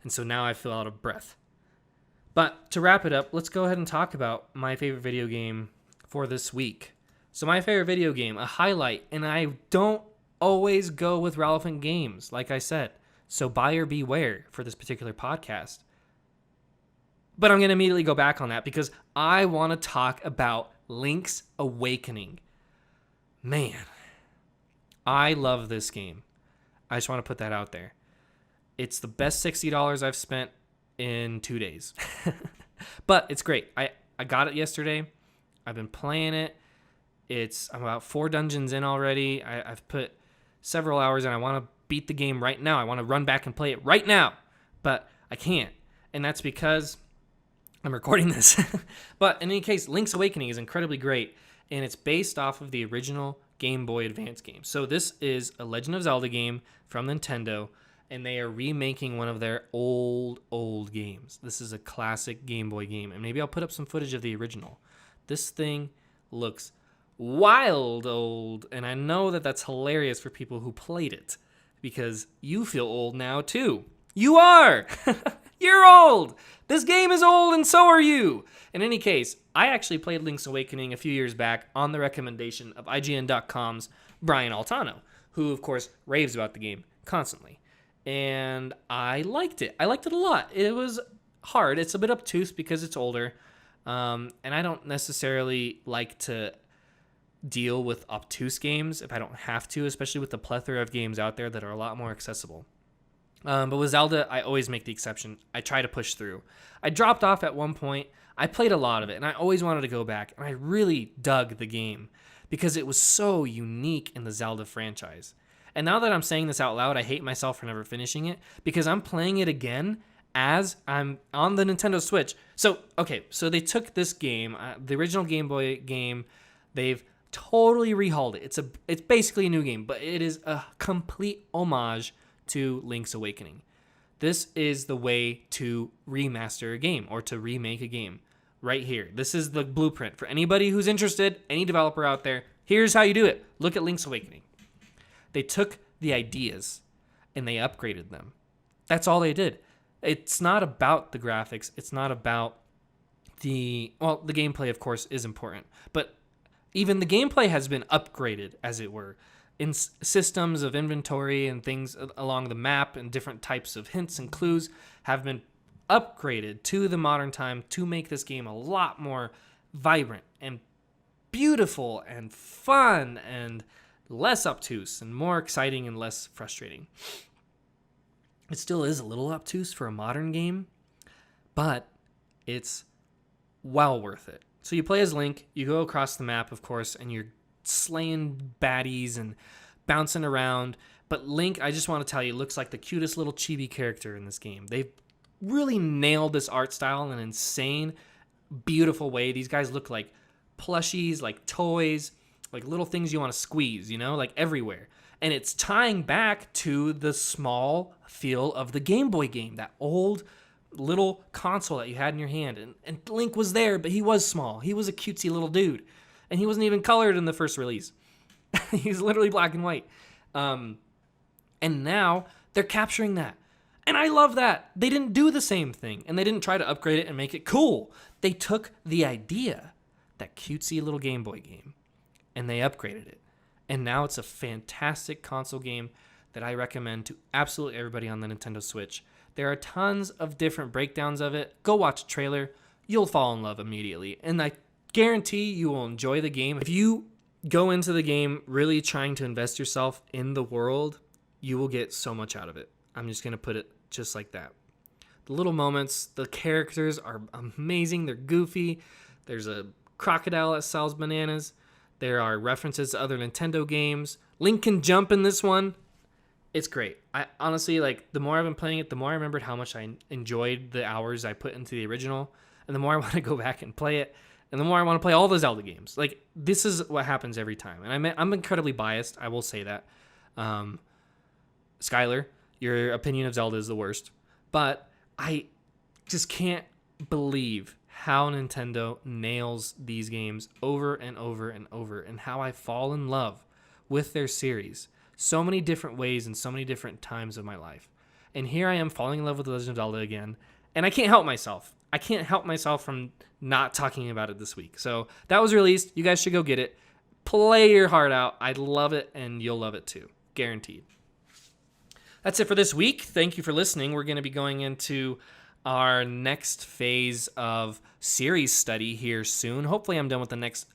And so now I feel out of breath. But to wrap it up, let's go ahead and talk about my favorite video game for this week. So my favorite video game, a highlight, and I don't always go with relevant games, like I said. So buyer beware for this particular podcast. But I'm going to immediately go back on that because I want to talk about Link's Awakening. Man, I love this game. I just want to put that out there. It's the best $60 I've spent in 2 days. But it's great. I got it yesterday. I've been playing it. I'm about 4 dungeons in already. I've put several hours in. I want to beat the game right now. I want to run back and play it right now. But I can't. And that's because I'm recording this. But in any case, Link's Awakening is incredibly great. And it's based off of the original Game Boy Advance game. So this is a Legend of Zelda game from Nintendo. And they are remaking one of their old games. This is a classic Game Boy game. And maybe I'll put up some footage of the original. This thing looks wild old. And I know that that's hilarious for people who played it. Because you feel old now too. You are! You're old! This game is old and so are you! In any case, I actually played Link's Awakening a few years back on the recommendation of IGN.com's Brian Altano, who of course raves about the game constantly. And I liked it. I liked it a lot. It was hard. It's a bit obtuse because it's older. And I don't necessarily like to deal with obtuse games if I don't have to, especially with the plethora of games out there that are a lot more accessible. But with Zelda, I always make the exception. I try to push through. I dropped off at one point. I played a lot of it, and I always wanted to go back. And I really dug the game because it was so unique in the Zelda franchise. And now that I'm saying this out loud, I hate myself for never finishing it because I'm playing it again as I'm on the Nintendo Switch. So they took this game, the original Game Boy game, they've totally rehauled it. It's basically a new game, but it is a complete homage to Link's Awakening. This is the way to remaster a game or to remake a game right here. This is the blueprint for anybody who's interested, any developer out there. Here's how you do it. Look at Link's Awakening. They took the ideas and they upgraded them. That's all they did. It's not about the graphics. It's not about the gameplay, of course, is important. But even the gameplay has been upgraded, as it were, in systems of inventory and things along the map, and different types of hints and clues have been upgraded to the modern time to make this game a lot more vibrant and beautiful and fun and less obtuse and more exciting and less frustrating. It still is a little obtuse for a modern game, but it's well worth it. So you play as Link, you go across the map, of course, and you're slaying baddies and bouncing around. But Link, I just want to tell you, looks like the cutest little chibi character in this game. They've really nailed this art style in an insane, beautiful way. These guys look like plushies, like toys, like little things you want to squeeze, like everywhere. And it's tying back to the small feel of the Game Boy game, that old little console that you had in your hand. And Link was there, but he was small. He was a cutesy little dude. And he wasn't even colored in the first release. He's literally black and white. And now they're capturing that. And I love that. They didn't do the same thing. And they didn't try to upgrade it and make it cool. They took the idea, that cutesy little Game Boy game, and they upgraded it. And now it's a fantastic console game that I recommend to absolutely everybody on the Nintendo Switch. There are tons of different breakdowns of it. Go watch a trailer. You'll fall in love immediately. And I guarantee you will enjoy the game. If you go into the game really trying to invest yourself in the world, you will get so much out of it. I'm just going to put it just like that. The little moments, the characters are amazing. They're goofy. There's a crocodile that sells bananas. There are references to other Nintendo games. Link can jump in this one. It's great. I honestly, the more I've been playing it, the more I remembered how much I enjoyed the hours I put into the original, and the more I want to go back and play it, and the more I want to play all the Zelda games. This is what happens every time. And I'm incredibly biased, I will say that. Skylar, your opinion of Zelda is the worst. But I just can't believe how Nintendo nails these games over and over and over, and how I fall in love with their series so many different ways and so many different times of my life. And here I am falling in love with The Legend of Zelda again. And I can't help myself. I can't help myself from not talking about it this week. So that was released. You guys should go get it. Play your heart out. I love it, and you'll love it too. Guaranteed. That's it for this week. Thank you for listening. We're going to be going into our next phase of series study here soon. Hopefully I'm done with the next